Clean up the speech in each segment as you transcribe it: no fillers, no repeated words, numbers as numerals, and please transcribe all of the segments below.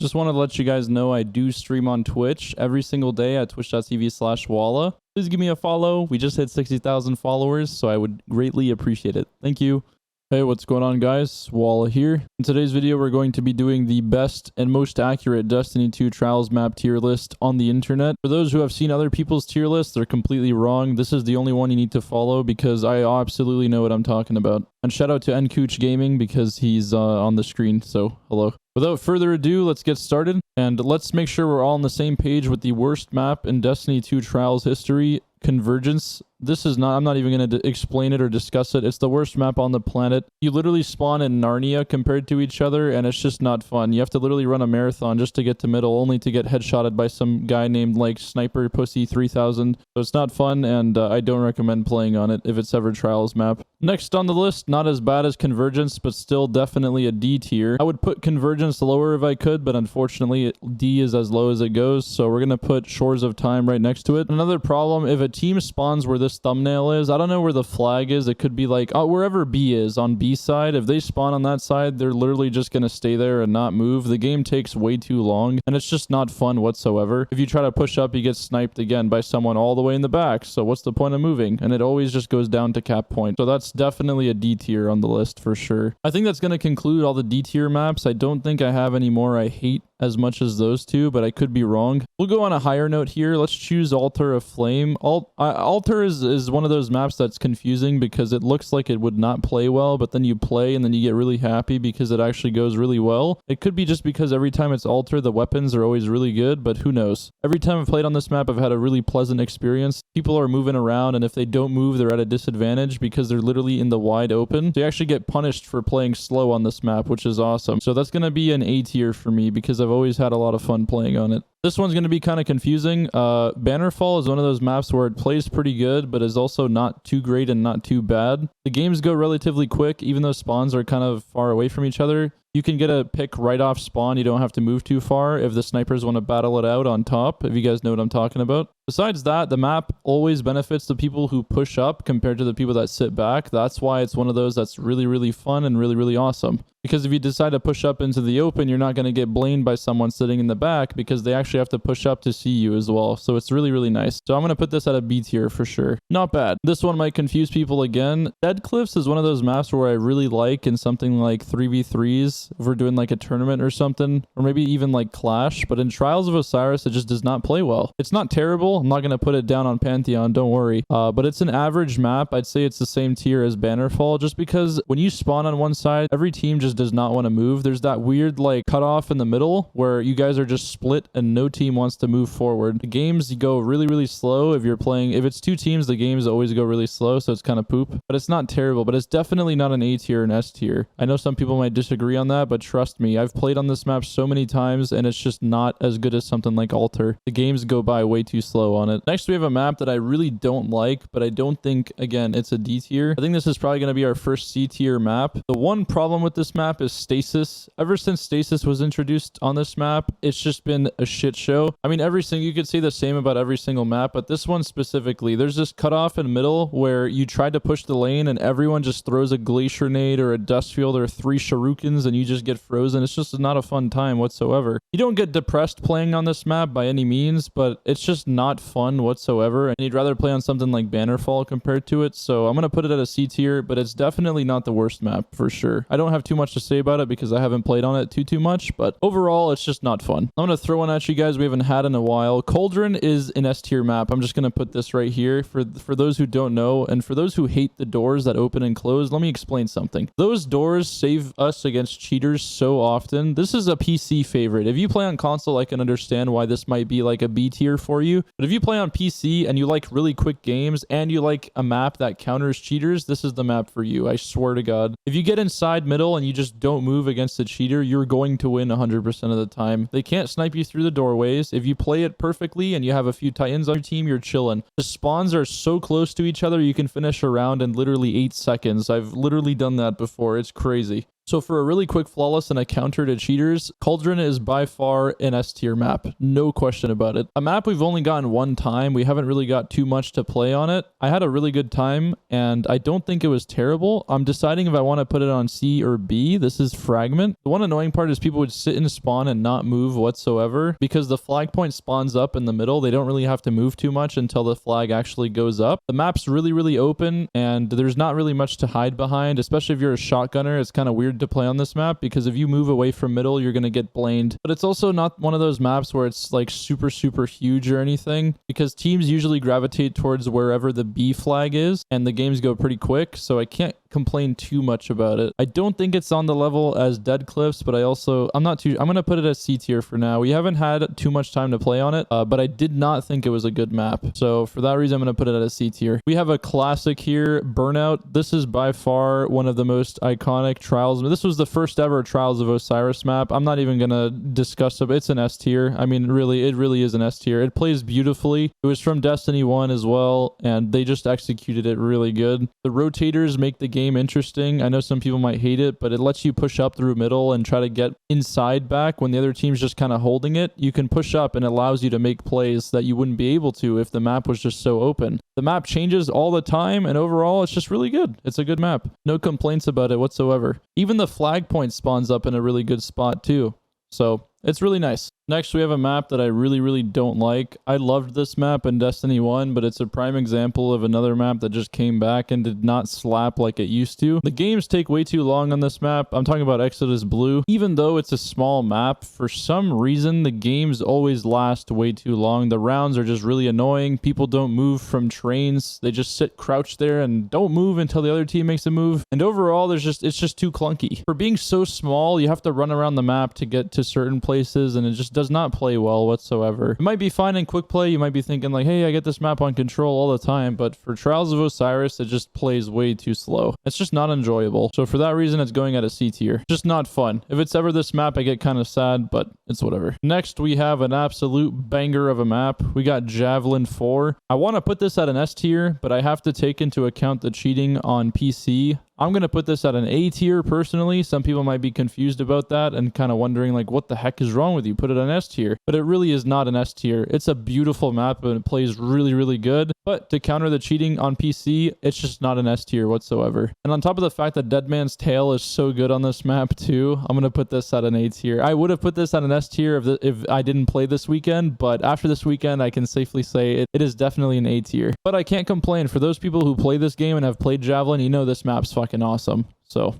Just wanted to let you guys know I do stream on Twitch every single day at twitch.tv/Wallah. Please give me a follow. We just hit 60,000 followers, so I would greatly appreciate it. Thank you. Hey, what's going on, guys? Wallah here. In today's video, we're going to be doing the best and most accurate Destiny 2 Trials map tier list on the internet. For those who have seen other people's tier lists, they're completely wrong. This is the only one you need to follow because I absolutely know what I'm talking about. And shout out to Nkooch Gaming because he's on the screen, so hello. Without further ado, let's get started. And let's make sure we're all on the same page with the worst map in Destiny 2 Trials history, Convergence. This is not, I'm not even going to explain it or discuss it. It's the worst map on the planet. You literally spawn in Narnia compared to each other, and it's just not fun. You have to literally run a marathon just to get to middle, only to get headshotted by some guy named like Sniper Pussy 3000. So it's not fun, and I don't recommend playing on it if it's ever Trials map. Next on the list, not as bad as Convergence, but still definitely a D tier. I would put Convergence lower if I could, but unfortunately D is as low as it goes, so we're going to put Shores of Time right next to it. Another problem, if a team spawns where this thumbnail is, I don't know where the flag is. It could be like, oh, wherever B is on B side. If they spawn on that side, they're literally just going to stay there and not move. The game takes way too long, and it's just not fun whatsoever. If you try to push up, you get sniped again by someone all the way in the back, so what's the point of moving? And it always just goes down to cap point. So that's definitely a D tier on the list for sure. I think that's going to conclude all the D tier maps. I don't think I have any more I hate as much as those two, but I could be wrong. We'll go on a higher note here. Let's choose Altar of Flame. Altar is one of those maps that's confusing because it looks like it would not play well, but then you play and then you get really happy because it actually goes really well. It could be just because every time it's Altar, the weapons are always really good, but who knows? Every time I've played on this map, I've had a really pleasant experience. People are moving around, and if they don't move, they're at a disadvantage because they're literally in the wide open. They actually get punished for playing slow on this map, which is awesome. So that's going to be an A tier for me because I've always had a lot of fun playing on it. This one's going to be kind of confusing. Bannerfall is one of those maps where it plays pretty good, but is also not too great and not too bad. The games go relatively quick, even though spawns are kind of far away from each other. You can get a pick right off spawn. You don't have to move too far if the snipers want to battle it out on top, if you guys know what I'm talking about. Besides that, the map always benefits the people who push up compared to the people that sit back. That's why it's one of those that's really, really fun and really, really awesome. Because if you decide to push up into the open, you're not going to get blamed by someone sitting in the back because they actually have to push up to see you as well. So it's really, really nice. So I'm going to put this at a B tier for sure. Not bad. This one might confuse people again. Dead Cliffs is one of those maps where I really like in something like 3v3s if we're doing like a tournament or something, or maybe even like Clash. But in Trials of Osiris, it just does not play well. It's not terrible. I'm not going to put it down on Pantheon, don't worry. But it's an average map. I'd say it's the same tier as Bannerfall just because when you spawn on one side, every team just does not want to move. There's that weird like cutoff in the middle where you guys are just split and no team wants to move forward. The games go really, really slow. If it's two teams, the games always go really slow, so it's kind of poop. But it's not terrible, but it's definitely not an A tier and S tier. I know some people might disagree on that, but trust me, I've played on this map so many times and it's just not as good as something like Altar. The games go by way too slow on it. Next, we have a map that I really don't like, but I don't think, again, it's a D tier. I think this is probably going to be our first C tier map. The one problem with this map is Stasis. Ever since Stasis was introduced on this map, it's just been a shit show. I mean, you could say the same about every single map, but this one specifically, there's this cutoff in the middle where you try to push the lane and everyone just throws a glacier nade or a dust field or 3 shurikens and you just get frozen. It's just not a fun time whatsoever. You don't get depressed playing on this map by any means, but it's just not fun whatsoever, and you'd rather play on something like Bannerfall compared to it. So I'm going to put it at a C tier, but it's definitely not the worst map for sure. I don't have too much to say about it because I haven't played on it too much, but overall it's just not fun. I'm going to throw one at you guys we haven't had in a while. Cauldron is an S tier map. I'm just going to put this right here for those who don't know, and for those who hate the doors that open and close, let me explain something. Those doors save us against cheaters so often. This is a PC favorite. If you play on console, I can understand why this might be like a B tier for you, but if you play on PC and you like really quick games and you like a map that counters cheaters, this is the map for you. I swear to God. If you get inside middle and you just don't move against the cheater, you're going to win 100% of the time. They can't snipe you through the doorways. If you play it perfectly and you have a few Titans on your team, you're chilling. The spawns are so close to each other, you can finish a round in literally 8 seconds. I've literally done that before. It's crazy. So for a really quick flawless and a counter to cheaters, Cauldron is by far an S tier map. No question about it. A map we've only gotten one time. We haven't really got too much to play on it. I had a really good time and I don't think it was terrible. I'm deciding if I want to put it on C or B. This is Fragment. The one annoying part is people would sit in spawn and not move whatsoever because the flag point spawns up in the middle. They don't really have to move too much until the flag actually goes up. The map's really, really open and there's not really much to hide behind, especially if you're a shotgunner. It's kind of weird to play on this map because if you move away from middle, you're going to get blamed. But it's also not one of those maps where it's like super, super huge or anything because teams usually gravitate towards wherever the B flag is and the games go pretty quick. So I can't complain too much about it. I don't think it's on the level as Dead Cliffs, but I'm going to put it as C tier for now. We haven't had too much time to play on it, but I did not think it was a good map. So for that reason, I'm going to put it at a C tier. We have a classic here, Burnout. This is by far one of the most iconic Trials. This was the first ever Trials of Osiris map. I'm not even going to discuss it. It's an S tier. I mean, really, it really is an S tier. It plays beautifully. It was from Destiny 1 as well, and they just executed it really good. The rotators make the game interesting. I know some people might hate it, but it lets you push up through middle and try to get inside back when the other team's just kind of holding it. You can push up and it allows you to make plays that you wouldn't be able to if the map was just so open. The map changes all the time and overall it's just really good. It's a good map. No complaints about it whatsoever. Even the flag point spawns up in a really good spot too. So it's really nice. Next, we have a map that I really, really don't like. I loved this map in Destiny 1, but it's a prime example of another map that just came back and did not slap like it used to. The games take way too long on this map. I'm talking about Exodus Blue. Even though it's a small map, for some reason, the games always last way too long. The rounds are just really annoying. People don't move from trains. They just sit crouched there and don't move until the other team makes a move. And overall, it's just too clunky. For being so small, you have to run around the map to get to certain places, and it just does not play well whatsoever. It might be fine in quick play. You might be thinking like, hey, I get this map on control all the time, but for Trials of Osiris, it just plays way too slow. It's just not enjoyable. So for that reason, it's going at a C tier. Just not fun. If it's ever this map, I get kind of sad, but it's whatever. Next, we have an absolute banger of a map. We got Javelin 4. I want to put this at an S tier, but I have to take into account the cheating on PC. I'm going to put this at an A tier personally. Some people might be confused about that and kind of wondering like, what the heck is wrong with you? Put it on S tier. But it really is not an S tier. It's a beautiful map and it plays really, really good. But to counter the cheating on PC, it's just not an S tier whatsoever. And on top of the fact that Dead Man's Tale is so good on this map too, I'm going to put this at an A tier. I would have put this at an S tier if I didn't play this weekend, but after this weekend, I can safely say it is definitely an A tier. But I can't complain. For those people who play this game and have played Javelin, you know this map's fucking awesome. So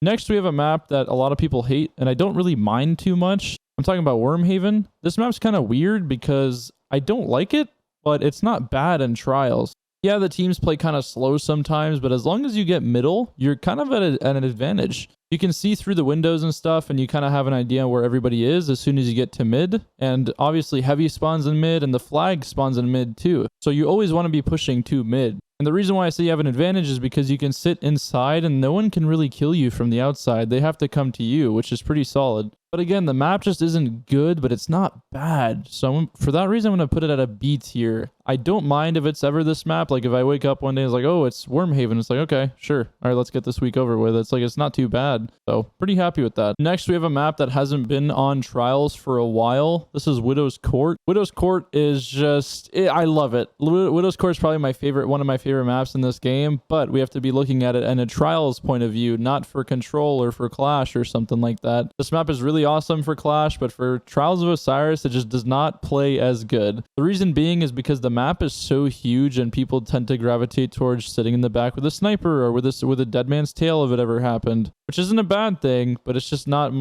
next we have a map that a lot of people hate and I don't really mind too much. I'm talking about Wormhaven. This map's kind of weird because I don't like it, but it's not bad in Trials. Yeah, the teams play kind of slow sometimes, but as long as you get middle, you're kind of at an advantage. You can see through the windows and stuff, and you kind of have an idea where everybody is as soon as you get to mid. And obviously heavy spawns in mid and the flag spawns in mid too. So you always want to be pushing to mid. And the reason why I say you have an advantage is because you can sit inside and no one can really kill you from the outside. They have to come to you, which is pretty solid. But again, the map just isn't good, but it's not bad. So for that reason, I'm going to put it at a B tier. I don't mind if it's ever this map. Like if I wake up one day and it's like, oh, it's Wormhaven. It's like, okay, sure. All right, let's get this week over with. It's like, it's not too bad. So pretty happy with that. Next, we have a map that hasn't been on Trials for a while. This is Widow's Court. Widow's Court is just, I love it. Widow's Court is probably one of my favorite maps in this game, but we have to be looking at it in a Trials point of view, not for Control or for Clash or something like that. This map is really awesome for Clash, but for Trials of Osiris, it just does not play as good. The reason being is because the map is so huge and people tend to gravitate towards sitting in the back with a sniper or with a Dead Man's Tale if it ever happened, which isn't a bad thing, but it's just not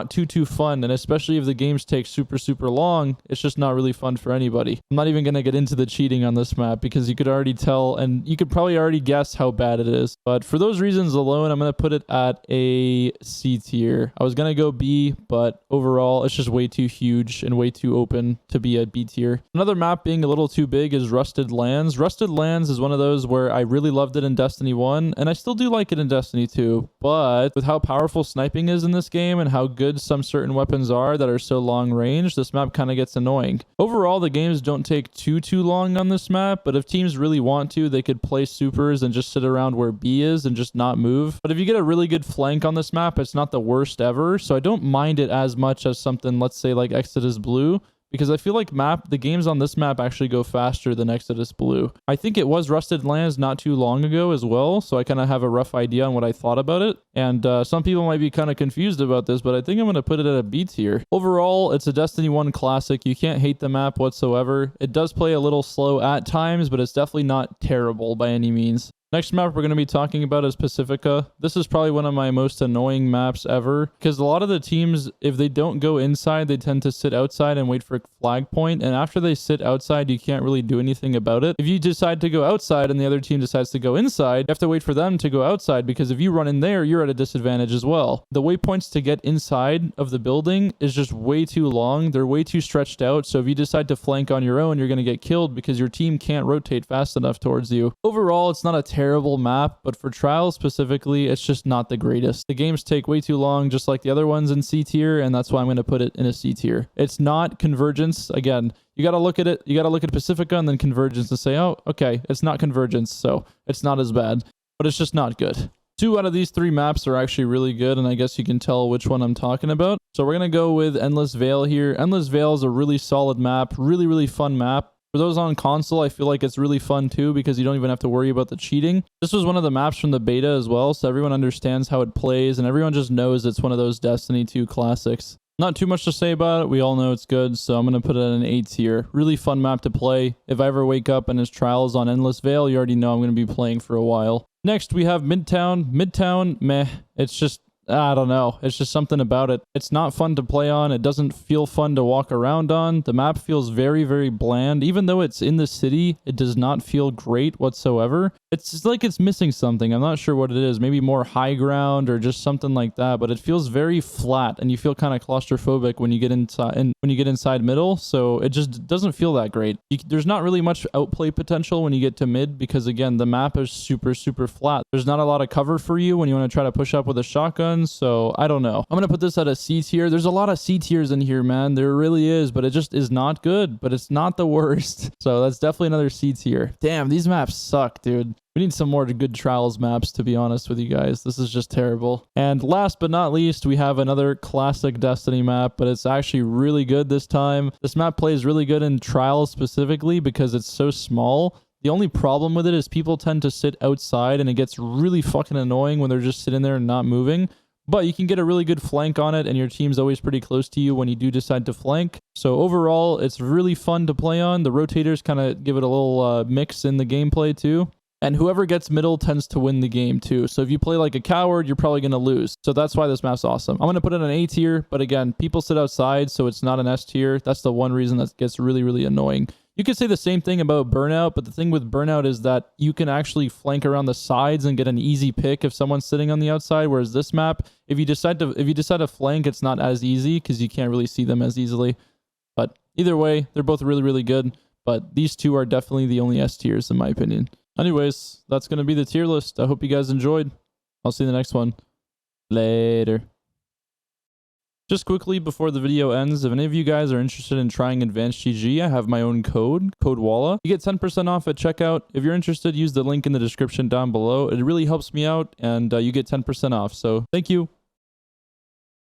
too fun. And especially if the games take super long, it's just not really fun for anybody. I'm not even going to get into the cheating on this map because you could already tell and you could probably already guess how bad it is. But for those reasons alone, I'm going to put it at a C tier. I was going to go B, but overall, it's just way too huge and way too open to be a B tier. Another map being a little too big is Rusted Lands. Rusted Lands is one of those where I really loved it in Destiny 1, and I still do like it in Destiny 2, but But with how powerful sniping is in this game and how good some certain weapons are that are so long range, this map kind of gets annoying. Overall, the games don't take too long on this map, but if teams really want to, they could play supers and just sit around where B is and just not move. But if you get a really good flank on this map, it's not the worst ever, so I don't mind it as much as something, let's say, like Exodus Blue, because I feel like the games on this map actually go faster than Exodus Blue. I think it was Rusted Lands not too long ago as well, so I kind of have a rough idea on what I thought about it. And some people might be kind of confused about this, but I think I'm going to put it at a B tier. Overall, it's a Destiny 1 classic. You can't hate the map whatsoever. It does play a little slow at times, but it's definitely not terrible by any means. Next map we're going to be talking about is Pacifica. This is probably one of my most annoying maps ever, because a lot of the teams, if they don't go inside, they tend to sit outside and wait for a flag point, and after they sit outside, you can't really do anything about it. If you decide to go outside and the other team decides to go inside, you have to wait for them to go outside, because if you run in there, you're at a disadvantage as well. The waypoints to get inside of the building is just way too long. They're way too stretched out, so if you decide to flank on your own, you're going to get killed because your team can't rotate fast enough towards you. Overall, it's not a terrible map, but for trials specifically, it's just not the greatest. The games take way too long, just like the other ones in C tier, and that's why I'm going to put it in a C tier. It's not Convergence. Again, you got to look at it. You got to look at Pacifica and then Convergence and say, oh, okay, it's not Convergence, so it's not as bad, but it's just not good. 2 out of these 3 maps are actually really good, and I guess you can tell which one I'm talking about. So we're going to go with Endless Vale here. Endless Vale is a really solid map, really fun map. For those on console, I feel like it's really fun too, because you don't even have to worry about the cheating. This was one of the maps from the beta as well, so everyone understands how it plays, and everyone just knows it's one of those Destiny 2 classics. Not too much to say about it. We all know it's good, so I'm going to put it at an A tier. Really fun map to play. If I ever wake up and his trials on Endless Vale, you already know I'm going to be playing for a while. Next, we have Midtown. Midtown, meh. It's just, I don't know. It's just something about it. It's not fun to play on. It doesn't feel fun to walk around on. The map feels very bland. Even though it's in the city, it does not feel great whatsoever. It's just like it's missing something. I'm not sure what it is. Maybe more high ground or just something like that. But it feels very flat, and you feel kind of claustrophobic when you get inside middle. So it just doesn't feel that great. There's not really much outplay potential when you get to mid, because again, the map is super flat. There's not a lot of cover for you when you want to try to push up with a shotgun. So I don't know. I'm gonna put this at a C tier. There's a lot of C tiers in here, man. There really is, but it just is not good. But it's not the worst. So that's definitely another C tier. Damn, these maps suck, dude. We need some more good trials maps, to be honest with you guys. This is just terrible. And last but not least, we have another classic Destiny map, but it's actually really good this time. This map plays really good in trials specifically because it's so small. The only problem with it is people tend to sit outside, and it gets really fucking annoying when they're just sitting there and not moving. But you can get a really good flank on it, and your team's always pretty close to you when you do decide to flank. So overall, it's really fun to play on. The rotators kind of give it a little mix in the gameplay too. And whoever gets middle tends to win the game too. So if you play like a coward, you're probably going to lose. So that's why this map's awesome. I'm going to put it in an A tier, but again, people sit outside, so it's not an S tier. That's the one reason that gets really annoying. You could say the same thing about Burnout, but the thing with Burnout is that you can actually flank around the sides and get an easy pick if someone's sitting on the outside, whereas this map, if you decide to flank, it's not as easy because you can't really see them as easily. But either way, they're both really good, but these 2 are definitely the only S tiers in my opinion. Anyways, that's going to be the tier list. I hope you guys enjoyed. I'll see you in the next one. Later. Just quickly before the video ends, if any of you guys are interested in trying Advanced GG, I have my own code WALLAH. You get 10% off at checkout. If you're interested, use the link in the description down below. It really helps me out, and you get 10% off. So thank you.